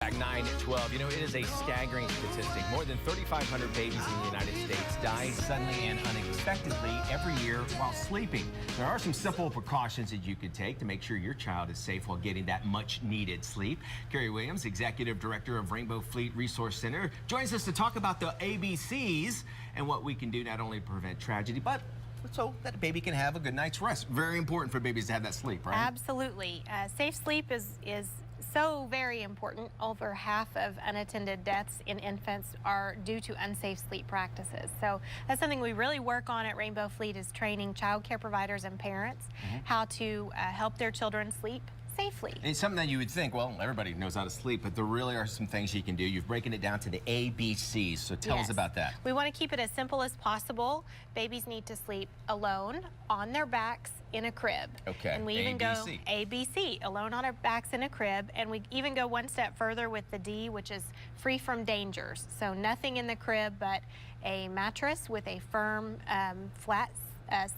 Back 9 at 12. You know, it is a staggering statistic. More than 3,500 babies in the United States die suddenly and unexpectedly every year while sleeping. There are some simple precautions that you could take to make sure your child is safe while getting that much needed sleep. Carrie Williams, Executive Director of Rainbow Fleet Resource Center, joins us to talk about the ABCs and what we can do not only to prevent tragedy, but so that a baby can have a good night's rest. Very important for babies to have that sleep, right? Absolutely. Safe sleep is so very important. Over half of unattended deaths in infants are due to unsafe sleep practices. So that's something we really work on at Rainbow Fleet, is training child care providers and parents how to help their children sleep safely. It's something that you would think, well, everybody knows how to sleep, but there really are some things you can do. You've broken it down to the ABCs, so tell us about that. We want to keep it as simple as possible. Babies need to sleep alone, on their backs, in a crib. Okay, and we even go ABC, alone on our backs in a crib, and we even go one step further with the D, which is free from dangers. So nothing in the crib but a mattress with a firm, flat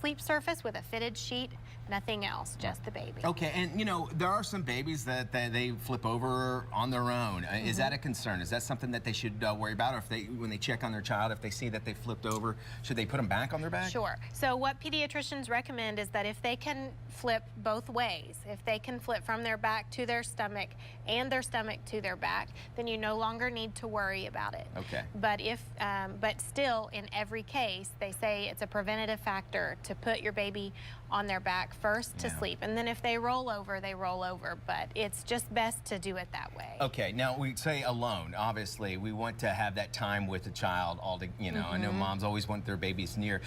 sleep surface with a fitted sheet. Nothing else, just the baby. Okay, and you know, there are some babies that they flip over on their own. Is that a concern? Is that something that they should worry about? Or if when they check on their child, if they see that they flipped over, should they put them back on their back? Sure. So what pediatricians recommend is that if they can flip both ways, if they can flip from their back to their stomach and their stomach to their back, then you no longer need to worry about it. Okay. But but still, in every case, they say it's a preventative factor to put your baby on their back first to sleep, and then if they roll over, they roll over, but it's just best to do it that way. Okay, now we say alone. Obviously, we want to have that time with the child. I know moms always want their babies near.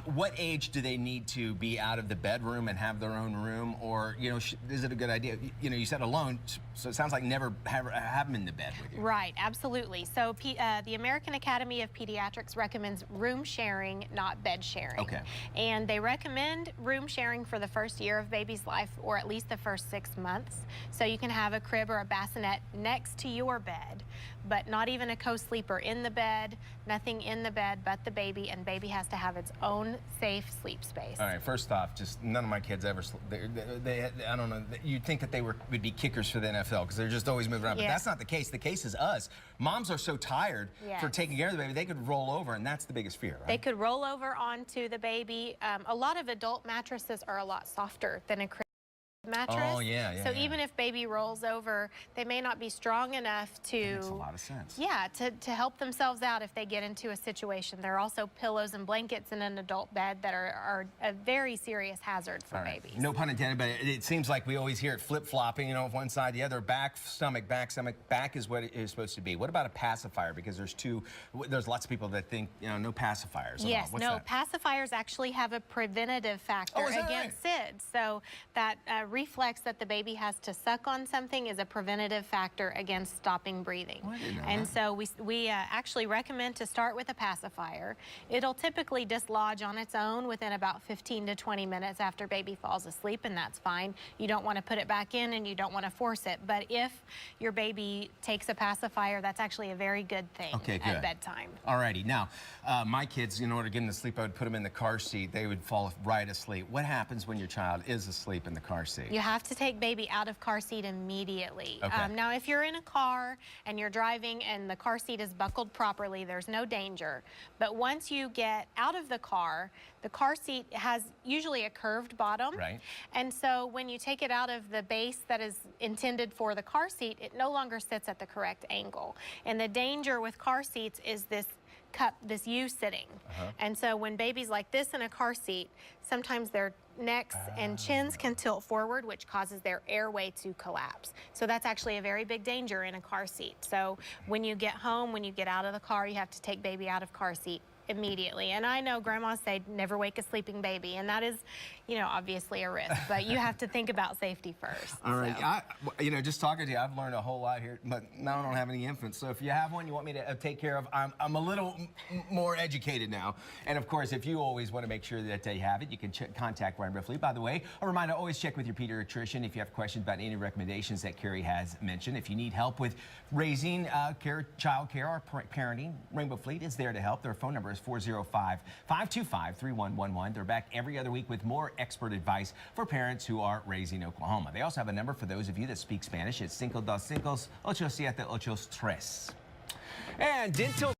What age do they need to be out of the bedroom and have their own room, or is it a good idea? You said alone, so it sounds like never have them in the bed with you. Right, absolutely. So the American Academy of Pediatrics recommends room sharing, not bed sharing. Okay. And they recommend room sharing for the first year of baby's life, or at least the first 6 months. So you can have a crib or a bassinet next to your bed, but not even a co-sleeper in the bed, nothing in the bed but the baby, and baby has to have its own safe sleep space. All right, first off, just none of my kids ever I don't know, you'd think that they would be kickers for the NFL because they're just always moving around, but that's not the case. The case is us. Moms are so tired for taking care of the baby, they could roll over, and that's the biggest fear, right? They could roll over onto the baby. A lot of adult mattresses are a lot softer than a crib mattress. Oh, yeah. So even if baby rolls over, they may not be strong enough to... That makes a lot of sense. Yeah, to help themselves out if they get into a situation. There are also pillows and blankets in an adult bed that are a very serious hazard for babies. No pun intended, but it seems like we always hear it flip-flopping, one side, the other, back, stomach, back, stomach. Back is what it is supposed to be. What about a pacifier? Because there's lots of people that think, no pacifiers. Yes, pacifiers actually have a preventative factor against SIDS. So that reflex that the baby has to suck on something is a preventative factor against stopping breathing. And so we actually recommend to start with a pacifier. It'll typically dislodge on its own within about 15 to 20 minutes after baby falls asleep, and that's fine. You don't want to put it back in, and you don't want to force it. But if your baby takes a pacifier, that's actually a very good thing at bedtime. Alrighty, now my kids, in order to get them to sleep, I would put them in the car seat. They would fall right asleep. What happens when your child is asleep in the car seat? You have to take baby out of car seat immediately. Now, if you're in a car and you're driving and the car seat is buckled properly, there's no danger. But once you get out of the car seat has usually a curved bottom. Right. And so when you take it out of the base that is intended for the car seat, it no longer sits at the correct angle. And the danger with car seats is this cup, this U sitting. And so when babies like this in a car seat, sometimes their necks and chins can tilt forward, which causes their airway to collapse. So that's actually a very big danger in a car seat. So when you get home, when you get out of the car, you have to take baby out of car seat immediately. And I know grandmas say never wake a sleeping baby, and that is, obviously a risk, but you have to think about safety first. All right, just talking to you, I've learned a whole lot here, but now I don't have any infants. So if you have one you want me to take care of, I'm a little more educated now. And of course, if you always want to make sure that they have it, you can contact Rainbow Fleet. By the way, a reminder, always check with your pediatrician if you have questions about any recommendations that Carrie has mentioned. If you need help with raising child care or parenting, Rainbow Fleet is there to help. Their phone number is is 405-525-3111. They're back every other week with more expert advice for parents who are raising Oklahoma. They also have a number for those of you that speak Spanish. It's 525-878-83. And dental